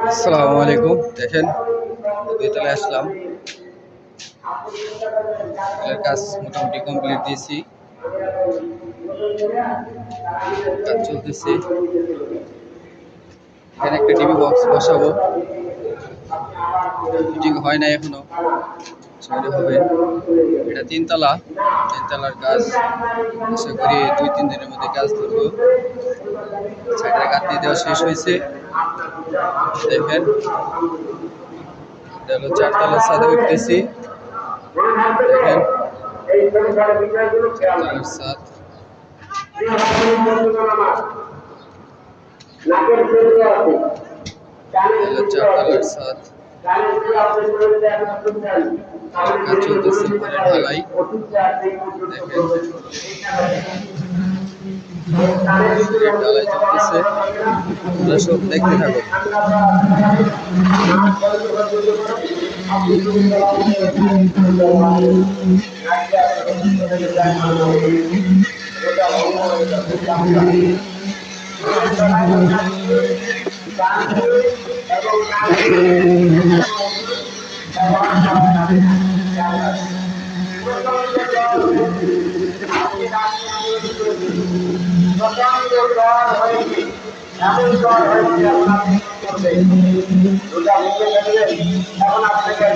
আসসালামু আলাইকুম। দেখেন দুইতলায় আসলাম, কাজ মোটামুটি কমপ্লিট দিয়েছি, কাজ চলতেছে। এখানে একটা টিভি বক্স বসাবো, ফিটিং হয় না এখনো, সেটা হবে। এটা তিনতলার কাজ, আশা করি 2-3 দিনের মধ্যে কাজ ধরবো। সাইডের গাঁথনি দেওয়া শেষ হয়েছে। দেখেন এটা হলো 4তলার ছাদে উঠতেছি। দেখেন 4তলার ছাদ। হলো 4তলার ছাদ, কাজ চলতেছে, ঢালাই। দেখেন ঢালাই চলতেছে, তোমরা সব দেখতে থাকো। এখন আপনাকে